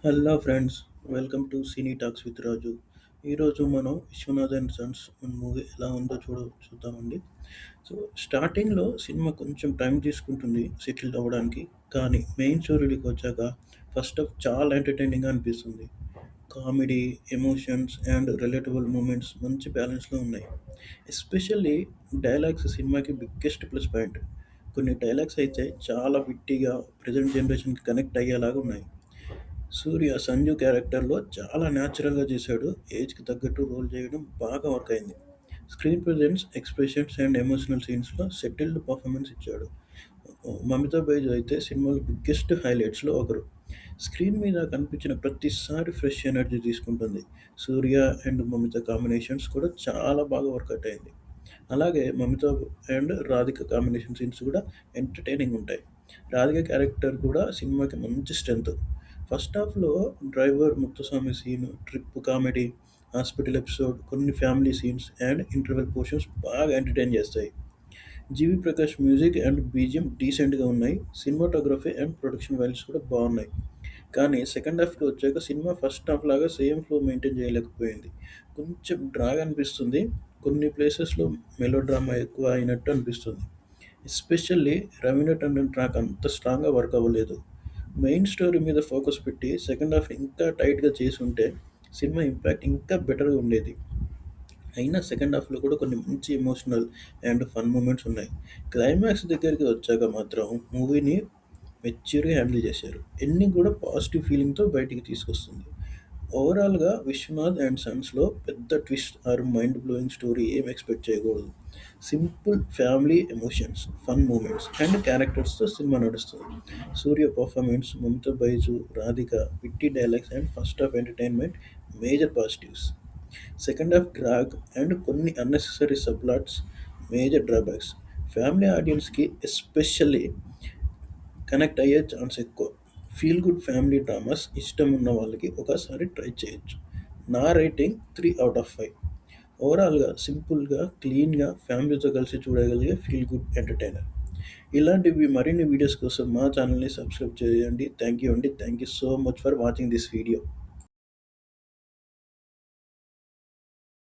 Hello friends, welcome to cine talks with Raju. ఈరోజు మనం Vishwanath and Sons movie ఎలా ఉందో చూద్దామండి. సో స్టార్టింగ్లో సినిమా కొంచెం టైం తీసుకుంటుంది సెటిల్ అవ్వడానికి. కానీ మెయిన్ స్టోరీకి వచ్చాక ఫస్ట్ హాఫ్ చాలా ఎంటర్టైనింగ్గా అనిపిస్తుంది. Comedy, emotions and relatable moments మంచి బ్యాలెన్స్లో ఉన్నాయి. ఎస్పెషల్లీ డైలాగ్స్ సినిమాకి బిగ్గెస్ట్ ప్లస్ పాయింట్. కొన్ని డైలాగ్స్ అయితే చాలా విట్టిగా ప్రజెంట్ జనరేషన్కి కనెక్ట్ అయ్యేలాగా ఉన్నాయి. సూర్య సంజు క్యారెక్టర్‌లో చాలా న్యాచురల్‌గా చేశాడు. ఏజ్‌కి తగ్గట్టు రోల్ చేయడం బాగా వర్క్ అయింది. Screen presence, expressions and emotional సీన్స్‌లో సెటిల్డ్ పర్ఫార్మెన్స్ ఇచ్చాడు. మమితా బైజు అయితే సినిమాలో బిగ్గెస్ట్ హైలైట్స్‌లో ఒకరు. స్క్రీన్ మీద కనిపించిన ప్రతిసారి ఫ్రెష్ ఎనర్జీ తీసుకుంటుంది. సూర్య అండ్ మమిత కాంబినేషన్స్ కూడా చాలా బాగా వర్కౌట్ అయింది. అలాగే Mamitha and Radhika combination scenes కూడా ఎంటర్‌టైనింగ్ ఉంటాయి. రాధిక క్యారెక్టర్ కూడా సినిమాకి మంచి స్ట్రెంత్. ఫస్ట్ హాఫ్‌లో driver Muthuswamy scene, trip comedy, hospital episode, కొన్ని family scenes and interval portions బాగా ఎంటర్‌టైన్ చేస్తాయి. GV Prakash music and BGM డీసెంట్‌గా ఉన్నాయి. సినిమాటోగ్రఫీ అండ్ ప్రొడక్షన్ వాల్యూస్ కూడా బాగున్నాయి. కానీ సెకండ్ హాఫ్‌కి వచ్చాక సినిమా ఫస్ట్ హాఫ్ లాగా సేమ్ ఫ్లో మెయింటైన్ చేయలేకపోయింది. కొంచెం డ్రాగ్ అనిపిస్తుంది. కొన్ని ప్లేసెస్‌లో మెలో డ్రామా ఎక్కువ అయినట్టు అనిపిస్తుంది. ఎస్పెషల్లీ రవీనా టండన్ ట్రాక్ అంత స్ట్రాంగ్‌గా వర్క్ అవ్వలేదు. మెయిన్ స్టోరీ మీద ఫోకస్ పెట్టి సెకండ్ హాఫ్‌ని ఇంకా టైట్‌గా చేసుంటే సినిమా ఇంపాక్ట్ ఇంకా బెటర్‌గా ఉండేది. అయినా సెకండ్ హాఫ్‌లో కూడా కొన్ని మంచి ఎమోషనల్ అండ్ ఫన్ మూమెంట్స్ ఉన్నాయి. క్లైమాక్స్ దగ్గరికి వచ్చాక మాత్రం మూవీని మెచ్యూర్‌గా హ్యాండిల్ చేశారు. ఎండింగ్ కూడా పాజిటివ్ ఫీలింగ్‌తో బయటికి తీసుకొస్తుంది. ఓవరాల్‌గా 'విశ్వనాథ్ అండ్ సన్స్‌లో' పెద్ద twist or mind blowing story ఏం ఎక్స్‌పెక్ట్ చేయకూడదు. Simple family emotions, fun moments and క్యారెక్టర్స్‌తో సినిమా నడుస్తుంది. Surya performance, Mamatha Baiju, Radhika, witty dialogues and first half entertainment major positives. Second half drag and కొన్ని unnecessary subplots major drawbacks. Family ఆడియన్స్‌కి especially connect అయ్యే chance ఎక్కువ. Feel good family dramas ఇష్టం ఉన్న వాళ్ళకి ఒకసారి ట్రై చేయొచ్చు. నా రేటింగ్ 3/5. ఓవరాల్‌గా సింపుల్‌గా, క్లీన్‌గా ఫ్యామిలీతో కలిసి చూడగలిగే ఫీల్ గుడ్ ఎంటర్‌టైనర్. ఇలాంటివి మరిన్ని వీడియోస్ కోసం మా ఛానల్‌ని సబ్స్క్రైబ్ చేయండి. థాంక్ యూ అండి. Thank you so much for watching this video.